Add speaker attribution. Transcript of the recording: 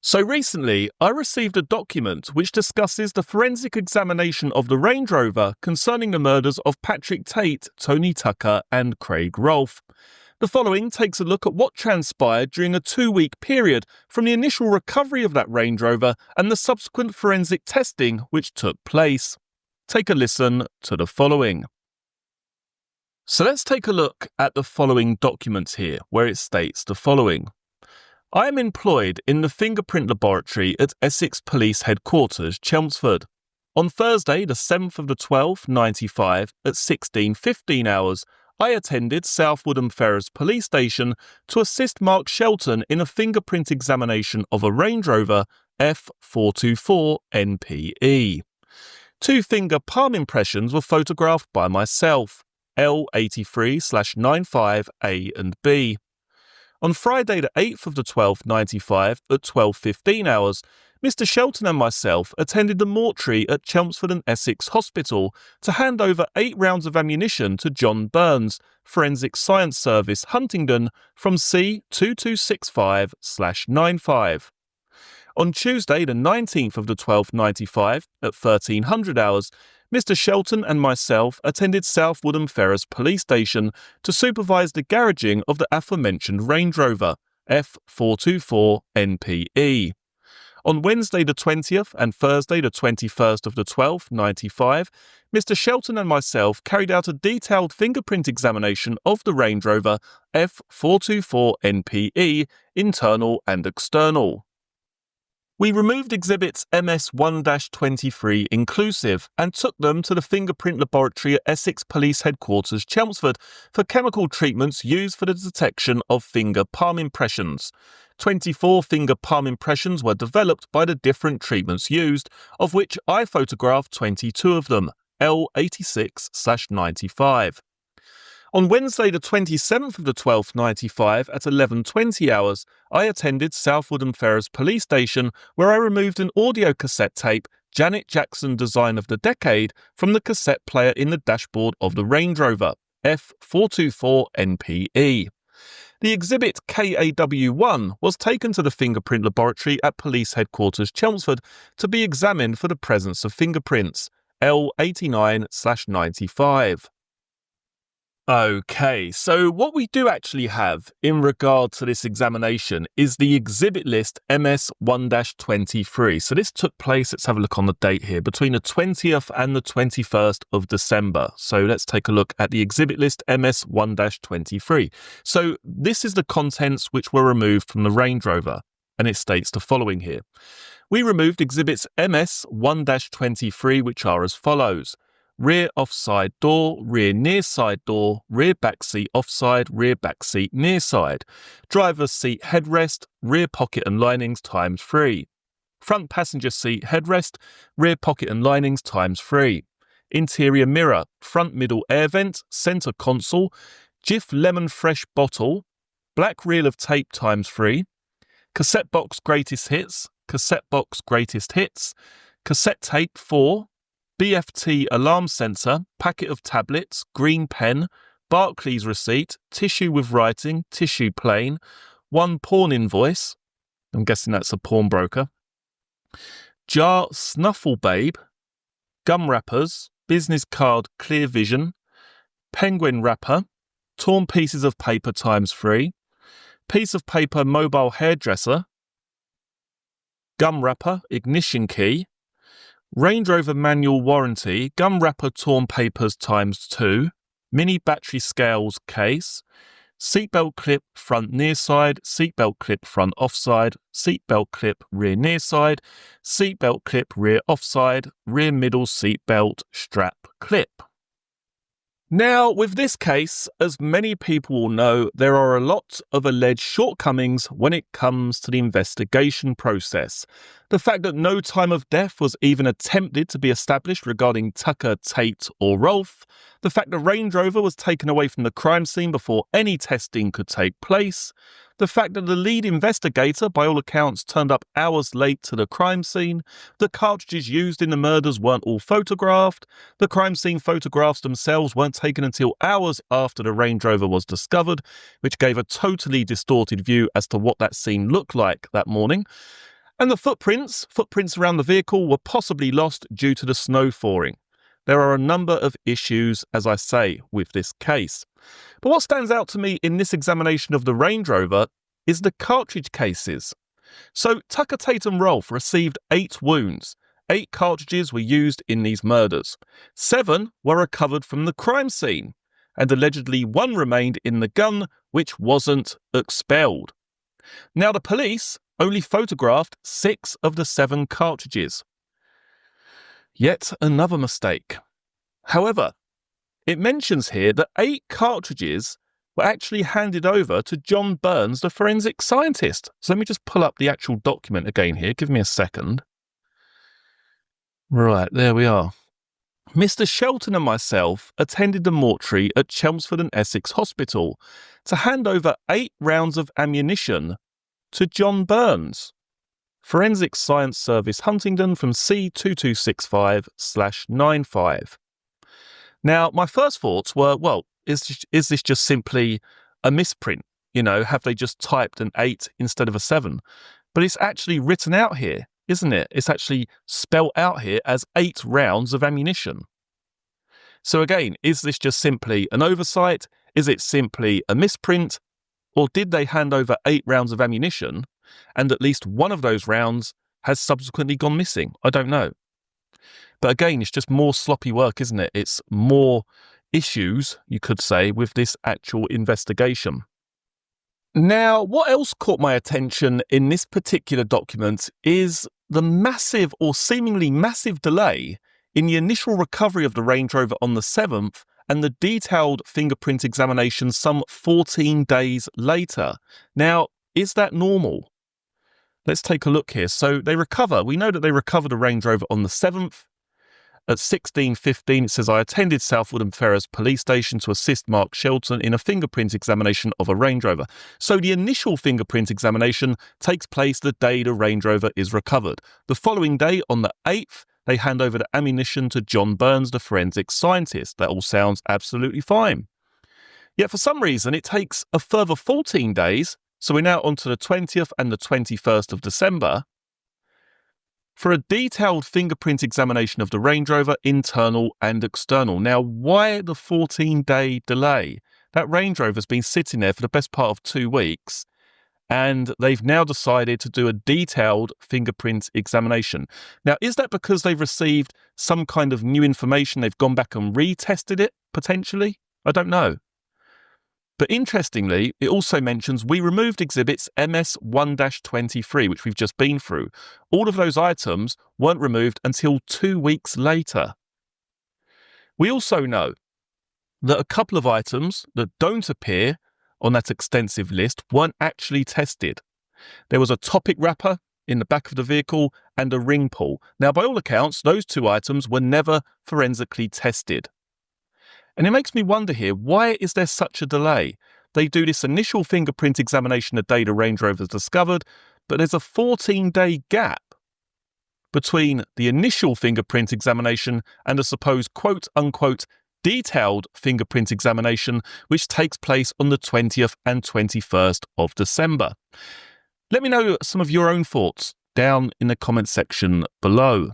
Speaker 1: So recently, I received a document which discusses the forensic examination of the Range Rover concerning the murders of Patrick Tate, Tony Tucker and Craig Rolfe. The following takes a look at what transpired during a 2-week period from the initial recovery of that Range Rover and the subsequent forensic testing which took place. Take a listen to the following. So let's take a look at the following document here, where it states the following. I am employed in the fingerprint laboratory at Essex Police Headquarters, Chelmsford. On Thursday, the 7th of the 12th, 95, at 16:15 hours, I attended Southwood and Ferrers Police Station to assist Mark Shelton in a fingerprint examination of a Range Rover F424 NPE. 2 finger palm impressions were photographed by myself, L83/95A and B. On Friday the 8th of the 12th, 95, at 12:15 hours, Mr. Shelton and myself attended the mortuary at Chelmsford and Essex Hospital to hand over 8 rounds of ammunition to John Burns, Forensic Science Service, Huntingdon, from C2265/95. On Tuesday the 19th of the 12th, 95, at 1300 hours, Mr. Shelton and myself attended Southwood and Ferrers Police Station to supervise the garaging of the aforementioned Range Rover F424 NPE. On Wednesday the 20th and Thursday the 21st of the 12th, 95, Mr. Shelton and myself carried out a detailed fingerprint examination of the Range Rover F424 NPE, internal and external. We removed exhibits MS1-23 inclusive and took them to the fingerprint laboratory at Essex Police Headquarters, Chelmsford, for chemical treatments used for the detection of finger palm impressions. 24 finger palm impressions were developed by the different treatments used, of which I photographed 22 of them, L86/95. On Wednesday the 27th of the 12th, 95, at 11:20 hours, I attended Southwood and Ferrers Police Station, where I removed an audio cassette tape, Janet Jackson Design of the Decade, from the cassette player in the dashboard of the Range Rover F424 NPE. The exhibit KAW1 was taken to the fingerprint laboratory at Police Headquarters, Chelmsford, to be examined for the presence of fingerprints, L89/95. Okay, so what we do actually have in regard to this examination is the exhibit list MS1-23. So this took place, let's have a look on the date here, between the 20th and the 21st of December. So let's take a look at the exhibit list MS1-23. So this is the contents which were removed from the Range Rover, and it states the following here. We removed exhibits MS1-23, which are as follows. Rear offside door, rear near side door, rear back seat offside, rear back seat near side, driver's seat headrest, rear pocket and linings ×3, front passenger seat headrest, rear pocket and linings ×3, interior mirror, front middle air vent, centre console, Jif lemon fresh bottle, black reel of tape ×3, cassette box greatest hits, cassette box greatest hits, cassette tape 4, BFT alarm sensor, packet of tablets, green pen, Barclays receipt, tissue with writing, tissue plain, 1 pawn invoice, I'm guessing that's a pawnbroker, jar snuffle babe, gum wrappers, business card clear vision, penguin wrapper, torn pieces of paper ×3, piece of paper mobile hairdresser, gum wrapper ignition key, Range Rover manual warranty, gum wrapper torn papers ×2, mini battery scales case, seatbelt clip front near side, seatbelt clip front offside, seatbelt clip rear near side, seatbelt clip rear offside, rear middle seatbelt strap clip. Now, with this case, as many people will know, there are a lot of alleged shortcomings when it comes to the investigation process. The fact that no time of death was even attempted to be established regarding Tucker, Tate or Rolfe, the fact the Range Rover was taken away from the crime scene before any testing could take place, the fact that the lead investigator, by all accounts, turned up hours late to the crime scene, the cartridges used in the murders weren't all photographed, the crime scene photographs themselves weren't taken until hours after the Range Rover was discovered, which gave a totally distorted view as to what that scene looked like that morning, And the footprints around the vehicle were possibly lost due to the snow thawing. There are a number of issues, as I say, with this case. But what stands out to me in this examination of the Range Rover is the cartridge cases. So Tucker, Tate and Rolfe received 8 wounds. 8 cartridges were used in these murders. 7 were recovered from the crime scene, and allegedly 1 remained in the gun which wasn't expelled. Now the police only photographed 6 of the 7 cartridges. Yet another mistake. However, it mentions here that 8 cartridges were actually handed over to John Burns, the forensic scientist. So let me just pull up the actual document again here. Give me a second. Right, there we are. Mr. Shelton and myself attended the mortuary at Chelmsford and Essex Hospital to hand over 8 rounds of ammunition to John Burns, Forensic Science Service Huntingdon from C2265/95. Now, my first thoughts were, well, is this just simply a misprint? You know, have they just typed an 8 instead of a 7? But it's actually written out here, isn't it? It's actually spelled out here as 8 rounds of ammunition. So again, is this just simply an oversight? Is it simply a misprint? Or did they hand over 8 rounds of ammunition and at least one of those rounds has subsequently gone missing? I don't know. But again, it's just more sloppy work, isn't it? It's more issues, you could say, with this actual investigation. Now, what else caught my attention in this particular document is the massive or seemingly massive delay in the initial recovery of the Range Rover on the 7th and the detailed fingerprint examination some 14 days later. Now, is that normal? Let's take a look here. So we know that they recovered a Range Rover on the 7th. At 16:15, it says, I attended Southwood and Ferrers Police Station to assist Mark Shelton in a fingerprint examination of a Range Rover. So the initial fingerprint examination takes place the day the Range Rover is recovered. The following day, on the 8th, they hand over the ammunition to John Burns, the forensic scientist. That all sounds absolutely fine. Yet for some reason, it takes a further 14 days, so we're now on to the 20th and the 21st of December, for a detailed fingerprint examination of the Range Rover, internal and external. Now, why the 14-day delay? That Range Rover's been sitting there for the best part of 2 weeks, and they've now decided to do a detailed fingerprint examination. Now, is that because they've received some kind of new information? They've gone back and retested it, potentially? I don't know. But interestingly, it also mentions we removed exhibits MS1-23, which we've just been through. All of those items weren't removed until 2 weeks later. We also know that a couple of items that don't appear on that extensive list weren't actually tested. There was a topic wrapper in the back of the vehicle and a ring pull. Now, by all accounts, those 2 items were never forensically tested. And it makes me wonder here, why is there such a delay? They do this initial fingerprint examination the day the Range Rover is discovered, but there's a 14-day gap between the initial fingerprint examination and a supposed quote-unquote detailed fingerprint examination, which takes place on the 20th and 21st of December. Let me know some of your own thoughts down in the comment section below.